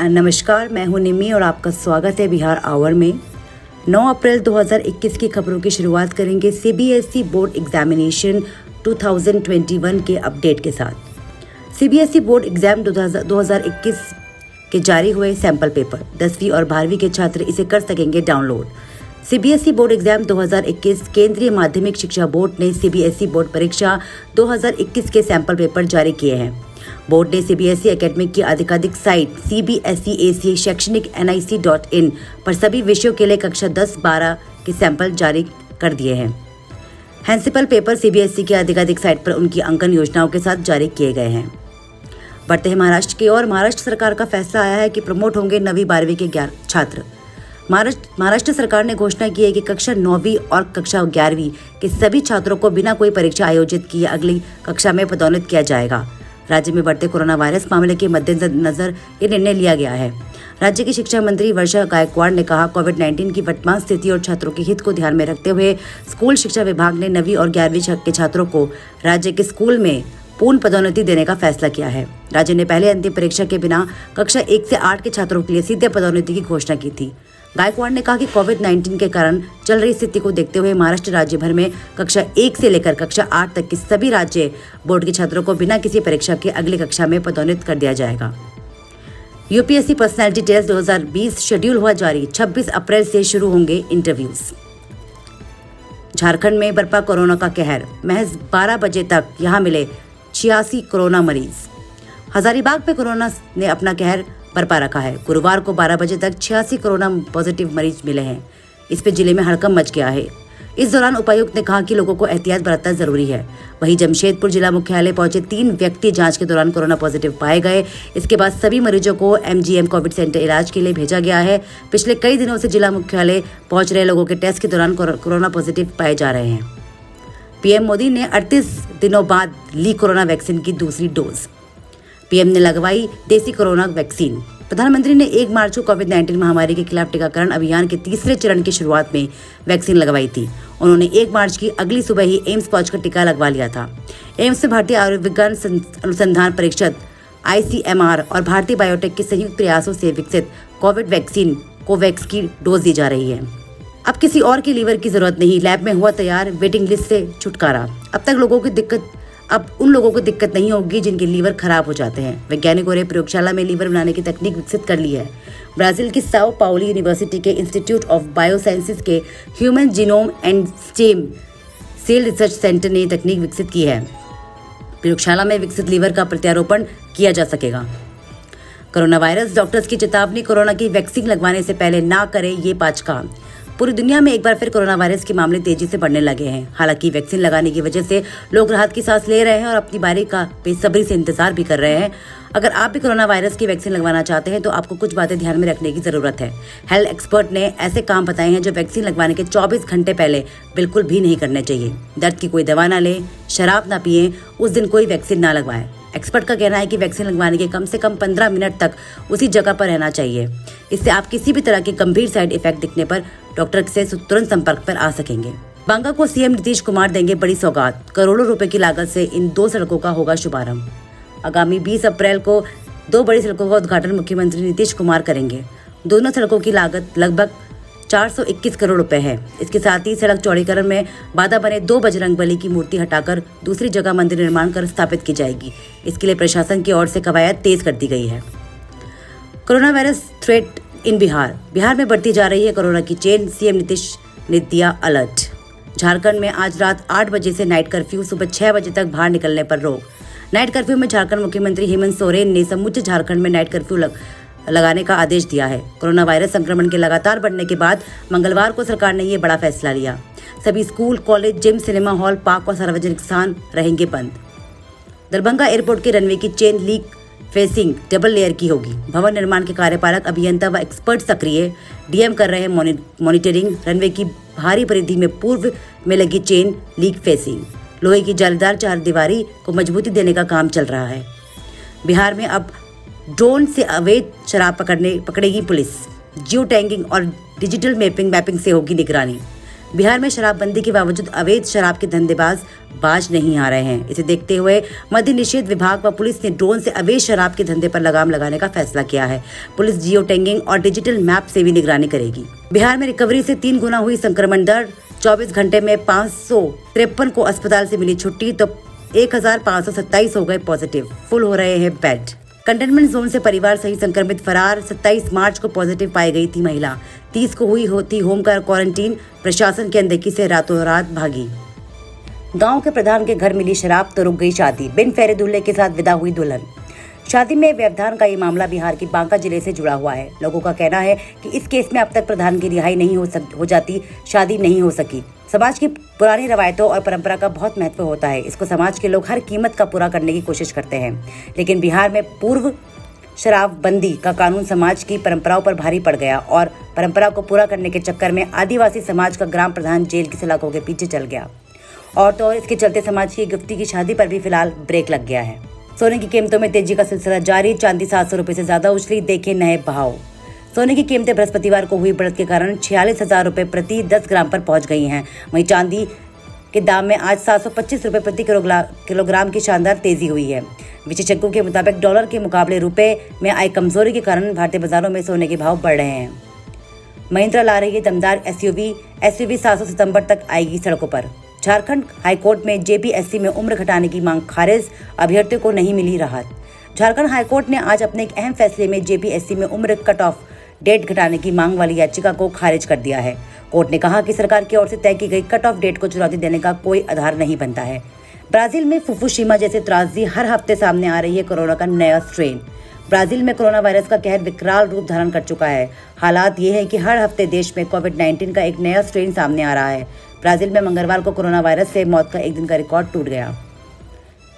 नमस्कार, मैं हूं निम्मी और आपका स्वागत है बिहार आवर में। 9 अप्रैल 2021 की खबरों की शुरुआत करेंगे सीबीएसई बोर्ड एग्जामिनेशन 2021 के अपडेट के साथ। सीबीएसई बोर्ड एग्जाम 2021 के जारी हुए सैंपल पेपर 10वीं और 12वीं के छात्र इसे कर सकेंगे डाउनलोड। सीबीएसई बोर्ड एग्जाम 2021 केंद्रीय माध्यमिक शिक्षा बोर्ड ने सीबीएसई बोर्ड परीक्षा 2021 के सैंपल पेपर जारी किए हैं। बोर्ड ने सीबीएसई एकेडमिक की आधिकारिक साइट CBSE शैक्षणिक nic.in पर सभी विषयों के लिए कक्षा 10-12 के सैंपल जारी कर दिए हैं। हैंसिपल पेपर सीबीएसई की आधिकारिक साइट पर उनकी अंकन योजनाओं के साथ जारी किए गए हैं। बढ़ते हैं महाराष्ट्र की ओर। महाराष्ट्र सरकार का फैसला आया है कि प्रमोट होंगे 9वीं 12वीं के छात्र। महाराष्ट्र सरकार ने घोषणा की है कि कक्षा 9वीं और कक्षा 11वीं के सभी छात्रों को बिना कोई परीक्षा आयोजित किए अगली कक्षा में पदोन्नत किया जाएगा। राज्य में बढ़ते कोरोना वायरस मामले के मद्देनजर ये निर्णय लिया गया है। राज्य की शिक्षा मंत्री वर्षा गायकवाड़ ने कहा, कोविड-19 की वर्तमान स्थिति और छात्रों के हित को ध्यान में रखते हुए स्कूल शिक्षा विभाग ने 9वीं और 11वीं के छात्रों को राज्य के स्कूल में पूर्ण पदोन्नति देने का फैसला किया है। राज्य ने पहले अंतिम परीक्षा के बिना कक्षा 1 से 8 के छात्रों के लिए सीधे पदोन्नति की घोषणा की थी। गायकवाड़ ने कहा कि कोविड-19 के कारण चल रही स्थिति को देखते हुए महाराष्ट्र राज्य भर में कक्षा 1 से लेकर कक्षा 8 तक के सभी राज्य बोर्ड के छात्रों को बिना किसी परीक्षा के अगली कक्षा में पदोन्नत कर दिया जाएगा। यूपीएससी पर्सनैलिटी टेस्ट 2020 शेड्यूल हुआ जारी। 26 अप्रैल से शुरू होंगे इंटरव्यूज। झारखंड में बरपा कोरोना का कहर। महज 12 बजे तक यहां मिले 86 कोरोना मरीज। हजारीबाग में कोरोना ने अपना कहर बरपा रखा है। गुरुवार को 12 बजे तक 86 कोरोना पॉजिटिव मरीज मिले हैं। इस पे जिले में हड़कंप मच गया है। इस दौरान उपायुक्त ने कहा कि लोगों को एहतियात बरतना जरूरी है। वहीं जमशेदपुर जिला मुख्यालय पहुंचे 3 व्यक्ति जांच के दौरान कोरोना पॉजिटिव पाए गए। इसके बाद सभी मरीजों को MGM कोविड सेंटर इलाज के लिए भेजा गया है। पिछले कई दिनों से जिला मुख्यालय पहुंच रहे लोगों के टेस्ट के दौरान कोरोना पॉजिटिव पाए जा रहे हैं। पीएम मोदी ने 38 दिनों बाद ली कोरोना वैक्सीन की दूसरी डोज। पीएम ने लगवाई देसी कोरोना वैक्सीन। प्रधानमंत्री ने 1 मार्च को कोविड-19 महामारी के खिलाफ टीकाकरण अभियान के तीसरे चरण की शुरुआत में वैक्सीन लगवाई थी। उन्होंने 1 मार्च की अगली सुबह ही एम्स पहुंचकर टीका लगवा लिया था। एम्स में भारतीय आयुर्विज्ञान अनुसंधान परिषद ICMR और भारतीय बायोटेक के संयुक्त प्रयासों से विकसित कोविड वैक्सीन कोवैक्स की डोज दी जा रही है। अब किसी और के लीवर की जरूरत नहीं, लैब में हुआ तैयार, वेटिंग लिस्ट से छुटकारा। अब उन लोगों को दिक्कत नहीं होगी जिनके लीवर खराब हो जाते हैं। वैज्ञानिकों ने प्रयोगशाला में लीवर बनाने की तकनीक विकसित कर ली है। ब्राजील की साओ पाउलो यूनिवर्सिटी के इंस्टीट्यूट ऑफ बायोसाइंसेज के human genome and stem cell research centre ने तकनीक विकसित की है। प्रयोगशाला में विकसित लीवर का प्रत्यारोपण किया जा सकेगा। कोरोना वायरस, डॉक्टर्स की चेतावनी, कोरोना की वैक्सीन लगवाने से पहले ना करें ये 5 काम। पूरी दुनिया में एक बार फिर कोरोना वायरस के मामले तेजी से बढ़ने लगे हैं। हालांकि वैक्सीन लगाने की वजह से लोग राहत की सांस ले रहे हैं और अपनी बारी का बेसब्री से इंतजार भी कर रहे हैं। अगर आप भी कोरोना वायरस की वैक्सीन लगवाना चाहते हैं तो आपको कुछ बातें ध्यान में रखने की जरूरत है। हेल्थ एक्सपर्ट ने ऐसे काम बताए हैं जो वैक्सीन लगवाने के 24 घंटे पहले बिल्कुल भी नहीं करने चाहिए। दर्द की कोई दवा ना लें, शराब ना पिएं, उस दिन कोई वैक्सीन ना लगवाएं। एक्सपर्ट का कहना है कि वैक्सीन लगवाने के कम से कम 15 मिनट तक उसी जगह पर रहना चाहिए। इससे आप किसी भी तरह के गंभीर साइड इफेक्ट दिखने पर डॉक्टर से तुरंत संपर्क पर आ सकेंगे। बांका को सीएम नीतीश कुमार देंगे बड़ी सौगात। करोड़ों रुपए की लागत से इन 2 सड़कों का होगा शुभारंभ। आगामी 20 अप्रैल को 2 बड़ी सड़कों का उद्घाटन मुख्यमंत्री नीतीश कुमार करेंगे। दोनों सड़कों की लागत लगभग 421 करोड़ रुपए है। इसके साथ ही सड़क चौड़ीकरण में बाधा बने 2 बजरंगबली की मूर्ति हटाकर दूसरी जगह मंदिर निर्माण कर स्थापित की जाएगी। इसके लिए प्रशासन की ओर से कवायद तेज कर दी गई है। Corona virus threat in Bihar में बढ़ती जा रही है कोरोना की चेन। सीएम नीतीश ने दिया अलर्ट। झारखंड में आज रात 8 बजे से नाइट कर्फ्यू, सुबह 6 बजे तक बाहर निकलने पर रोक। नाइट कर्फ्यू में झारखंड मुख्यमंत्री हेमंत सोरेन ने समूचे झारखंड में नाइट कर्फ्यू लगाने का आदेश दिया है। कोरोना वायरस संक्रमण के लगातार बढ़ने के बाद मंगलवार को सरकार ने ये बड़ा फैसला लिया। सभी school, college, gym, cinema hall, park और सार्वजनिक स्थान रहेंगे बंद। दरभंगा एयरपोर्ट के रनवे की chain leak facing double layer की होगी। भवन निर्माण के कार्यपालक अभियंता व एक्सपर्ट सक्रिय, डीएम कर रहे हैं मॉनिटरिंग। रनवे की बाहरी परिधि में पूर्व में लगी चेन लीक फेसिंग लोहे की जालीदार 4 दीवारी को मजबूती देने का काम चल रहा है। बिहार में अब ड्रोन से अवैध शराब पकड़ेगी पुलिस। जियो टैगिंग और डिजिटल मैपिंग से होगी निगरानी। बिहार में शराबबंदी के बावजूद अवैध शराब के धंधेबाज बाज नहीं आ रहे हैं। इसे देखते हुए मद्य निषेध विभाग व पुलिस ने ड्रोन से अवैध शराब के धंधे पर लगाम लगाने का फैसला किया है। पुलिस जियो टैगिंग और डिजिटल मैप से भी निगरानी करेगी। बिहार में रिकवरी से 3 गुना हुई संक्रमण दर। 24 घंटे में 553 को अस्पताल से मिली छुट्टी तो 1527 हो गए पॉजिटिव। फुल हो रहे हैं बेड। कंटेनमेंट जोन से परिवार सहित संक्रमित फरार। 27 मार्च को पॉजिटिव पाई गई थी महिला। 30 को हुई होती होम क्वारंटीन। प्रशासन की अनदेखी से रातों रात भागी। गांव के प्रधान के घर मिली शराब तो रुक गई शादी। बिन फेरे दूल्हे के साथ विदा हुई दुल्हन। शादी में व्यवधान का ये मामला बिहार के बांका जिले से जुड़ा हुआ है। लोगों का कहना है कि इस केस में अब तक प्रधान की रिहाई नहीं हो जाती, शादी नहीं हो सकी। समाज की पुरानी रवायतों और परंपरा का बहुत महत्व होता है। इसको समाज के लोग हर कीमत का पूरा करने की कोशिश करते हैं। लेकिन बिहार में पूर्व शराबबंदी का कानून समाज की परंपराओं पर भारी पड़ गया और परंपरा को पूरा करने के चक्कर में आदिवासी समाज का ग्राम प्रधान जेल की सलाखों के पीछे चल गया। और तो और इसके चलते समाज की गिफ्ती की शादी पर भी फिलहाल ब्रेक लग गया है। सोने की कीमतों में तेजी का सिलसिला जारी। चांदी 700 रुपए से ज्यादा उछली। देखे नए भाव। सोने की कीमतें बृहस्पतिवार को हुई बढ़त के कारण 46,000 रुपए प्रति 10 ग्राम पर पहुंच गई हैं। वहीं चांदी के दाम में आज 725 रुपए प्रति किलोग्राम की शानदार तेजी हुई है। विशेषज्ञों के मुताबिक डॉलर के मुकाबले रुपए में आई कमजोरी के कारण भारतीय बाजारों में सोने के भाव बढ़ रहे हैं। महिंद्रा ला रही है दमदार एसयूवी 700 सितंबर तक आएगी सड़कों पर। झारखंड हाईकोर्ट में जेपीएससी में उम्र घटाने की मांग खारिज। अभ्यर्थियों को नहीं मिली राहत। झारखंड हाईकोर्ट ने आज अपने एक अहम फैसले में जेपीएससी में उम्र कट ऑफ डेट घटाने की मांग वाली याचिका को खारिज कर दिया है। कोर्ट ने कहा कि सरकार की ओर से तय की गई कट ऑफ डेट को चुनौती देने का कोई आधार नहीं बनता है। ब्राजील में फुफुशिमा जैसे त्रासदी। हर हफ्ते सामने आ रही है कोरोना का नया स्ट्रेन। ब्राजील में कोरोना वायरस का कहर विकराल रूप धारण कर चुका है। हालात ये है कि हर हफ्ते देश में कोविड-19 का एक नया स्ट्रेन सामने आ रहा है। ब्राजील में मंगलवार को कोरोना वायरस से मौत का एक दिन का रिकॉर्ड टूट गया।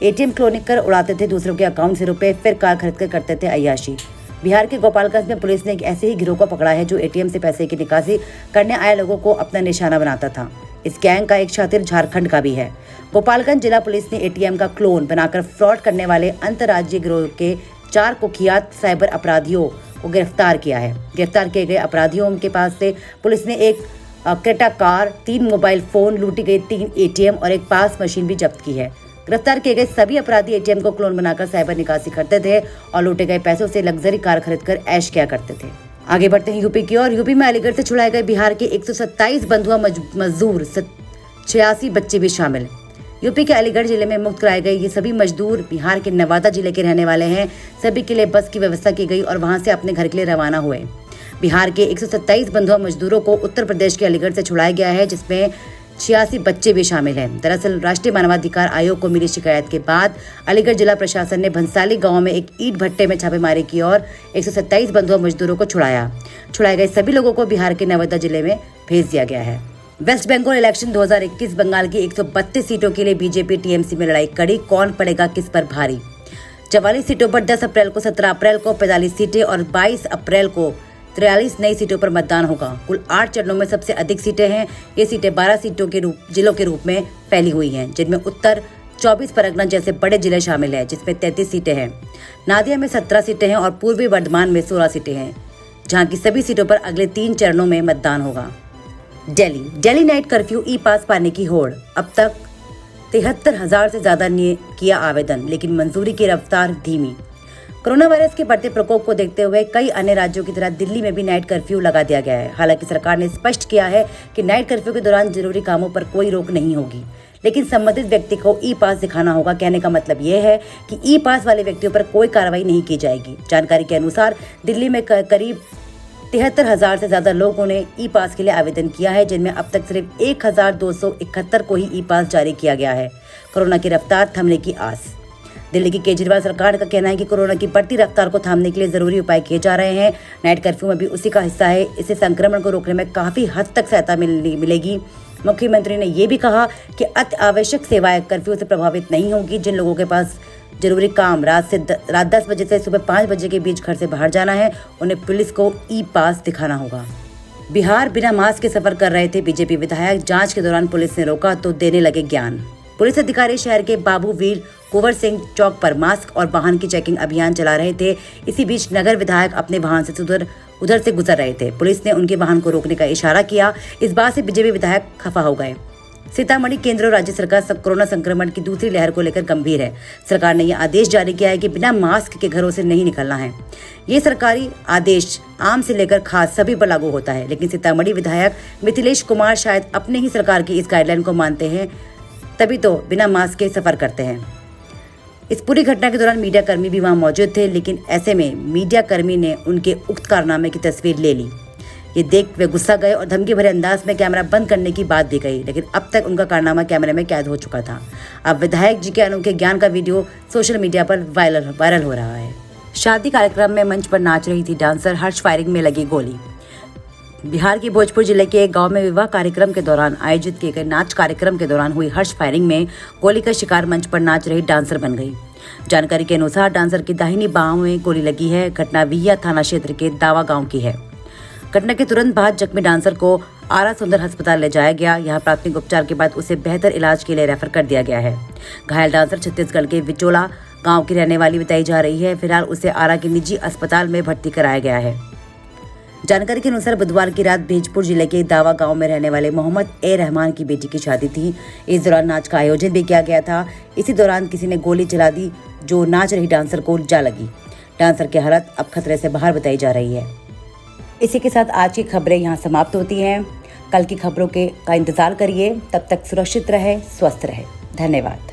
एटीएम क्लोनिक कर उड़ाते थे दूसरों के अकाउंट से रुपए, फिर कार खरीद कर करते थे अय्याशी। बिहार के गोपालगंज में पुलिस ने एक ऐसे ही गिरोह को पकड़ा है जो एटीएम से पैसे की निकासी करने आए लोगों को अपना निशाना बनाता था। इस गैंग का एक शातिर झारखंड का भी है। गोपालगंज जिला पुलिस ने एटीएम का क्लोन बनाकर फ्रॉड करने वाले अंतर्राज्यीय गिरोह के 4 कुख्यात साइबर अपराधियों को गिरफ्तार किया है। गिरफ्तार किए गए अपराधियों के पास से पुलिस ने एक क्रेटा कार, 3 मोबाइल फोन, लूटी गई 3 एटीएम और एक पास मशीन भी जब्त की है। गिरफ्तार किए गए सभी अपराधी एटीएम को क्लोन बनाकर साइबर निकासी करते थे और लूटे गए पैसों से लग्जरी कार खरीदकर ऐश किया करते थे। आगे बढ़ते हैं यूपी की ओर। यूपी में अलीगढ़ से छुड़ाए गए बिहार के 127 बंधुआ मजदूर, 86 बच्चे भी शामिल। यूपी के अलीगढ़ जिले में मुक्त कराए गए ये सभी मजदूर बिहार के नवादा जिले के रहने वाले हैं। सभी के लिए बस की व्यवस्था की गई और वहां से अपने घर के लिए रवाना हुए। बिहार के 127 बंधुआ मजदूरों को उत्तर प्रदेश के अलीगढ़ से छुड़ाया गया है, जिसमें 86 बच्चे भी शामिल हैं। दरअसल राष्ट्रीय मानवाधिकार आयोग को मिली शिकायत के बाद अलीगढ़ जिला प्रशासन ने भंसाली गांव में एक ईंट भट्टे में छापेमारी की और 127 बंधुआ मजदूरों को छुड़ाया। छुड़ाए गए सभी लोगों को बिहार के नवादा जिले में भेज दिया गया है। Waste Bengal election 2021। बंगाल की 132 सीटों के लिए बीजेपी टीएमसी में लड़ाई कड़ी। कौन पड़ेगा किस पर भारी। 44 सीटों पर 10 अप्रैल को, 17 अप्रैल को 45 सीटें और 22 अप्रैल को 43 नई सीटों पर मतदान होगा। कुल 8 चरणों में सबसे अधिक सीटें हैं। ये सीटें 12 जिलों के रूप में फैली हुई हैं, जिनमें उत्तर 24 परगना जैसे बड़े जिले शामिल हैं, जिसमें 33 सीटें हैं। नादिया में 17 सीटें हैं और पूर्वी वर्धमान में 16 सीटें हैं, जहां की सभी सीटों पर अगले 3 चरणों में मतदान होगा। दिल्ली नाइट कर्फ्यू ई पास पाने की होड़। अब तक 73,000 से ज्यादा ने किया आवेदन, लेकिन मंजूरी की रफ्तार धीमी। कोरोना वायरस के बढ़ते प्रकोप को देखते हुए कई अन्य राज्यों की तरह दिल्ली में भी नाइट कर्फ्यू लगा दिया गया है। हालांकि सरकार ने स्पष्ट किया है कि नाइट कर्फ्यू के दौरान जरूरी कामों पर कोई रोक नहीं होगी, लेकिन संबंधित व्यक्ति को ई पास दिखाना होगा। कहने का मतलब ये है कि ई पास वाले व्यक्तियों पर कोई कार्रवाई नहीं की जाएगी। जानकारी के अनुसार दिल्ली में करीब 73,000 से ज्यादा लोगों ने ई पास के लिए आवेदन किया है, जिनमें अब तक सिर्फ 1,271 को ही ई पास जारी किया गया है। कोरोना की रफ्तार थमने की आस। दिल्ली की केजरीवाल सरकार का कहना है कि कोरोना की बढ़ती रफ्तार को थामने के लिए जरूरी उपाय किए जा रहे हैं। नाइट कर्फ्यू में भी उसी का हिस्सा है। इससे संक्रमण को रोकने में काफी हद तक सहायता मिलेगी। मुख्यमंत्री ने ये भी कहा कि अति आवश्यक सेवाएं कर्फ्यू से प्रभावित नहीं होगी। जिन लोगों के पास जरूरी काम रात 10 बजे से सुबह 5 बजे के बीच घर से बाहर जाना है, उन्हें पुलिस को ई पास दिखाना होगा। बिहार बिना मास्क के सफर कर रहे थे बीजेपी विधायक। जांच के दौरान पुलिस ने रोका तो देने लगे ज्ञान। पुलिस अधिकारी शहर के बाबू वीर कुंवर सिंह चौक पर मास्क और वाहन की चेकिंग अभियान चला रहे थे। इसी बीच नगर विधायक अपने वाहन से उधर से गुजर रहे थे। पुलिस ने उनके वाहन को रोकने का इशारा किया। इस बात से बीजेपी विधायक खफा हो गए। सीतामढ़ी केंद्र और राज्य सरकार कोरोना संक्रमण की दूसरी लहर को लेकर गंभीर है। सरकार ने यह आदेश जारी किया है कि बिना मास्क के घरों से नहीं निकलना है। ये सरकारी आदेश आम से लेकर खास सभी पर लागू होता है, लेकिन सीतामढ़ी विधायक मिथिलेश कुमार शायद अपने ही सरकार की इस गाइडलाइन को मानते हैं, तभी तो बिना मास्क के सफर करते हैं। इस पूरी घटना के दौरान मीडिया कर्मी भी वहां मौजूद थे, लेकिन ऐसे में मीडिया कर्मी ने उनके उक्त कारनामे की तस्वीर ले ली। ये देख वे गुस्सा गए और धमकी भरे अंदाज में कैमरा बंद करने की बात भी कही, लेकिन अब तक उनका कारनामा कैमरे में कैद हो चुका था। अब विधायक जी के अनोखे ज्ञान का वीडियो सोशल मीडिया पर वायरल हो रहा है। शादी कार्यक्रम में मंच पर नाच रही थी डांसर, हर्ष फायरिंग में लगी गोली। बिहार के भोजपुर जिले के एक गांव में विवाह कार्यक्रम के दौरान आयोजित किए गए नाच कार्यक्रम के दौरान हुई हर्ष फायरिंग में गोली का शिकार मंच पर नाच रही डांसर बन गई। जानकारी के अनुसार डांसर की दाहिनी बाह में गोली लगी है। घटना विया थाना क्षेत्र के दावा गांव की है। घटना के तुरंत बाद जख्मी डांसर को आरा सुंदर अस्पताल ले जाया गया। यहाँ प्राथमिक उपचार के बाद उसे बेहतर इलाज के लिए रेफर कर दिया गया है। घायल डांसर छत्तीसगढ़ के विचोला गांव की रहने वाली बताई जा रही है। फिलहाल उसे आरा के निजी अस्पताल में भर्ती कराया गया है। जानकारी के अनुसार बुधवार की रात भोजपुर जिले के दावा गांव में रहने वाले मोहम्मद ए रहमान की बेटी की शादी थी। इस दौरान नाच का आयोजन भी किया गया था। इसी दौरान किसी ने गोली चला दी, जो नाच रही डांसर को जा लगी। डांसर की हालत अब खतरे से बाहर बताई जा रही है। इसी के साथ आज की खबरें यहाँ समाप्त होती हैं। कल की खबरों का इंतजार करिए। तब तक सुरक्षित रहे, स्वस्थ रहे। धन्यवाद।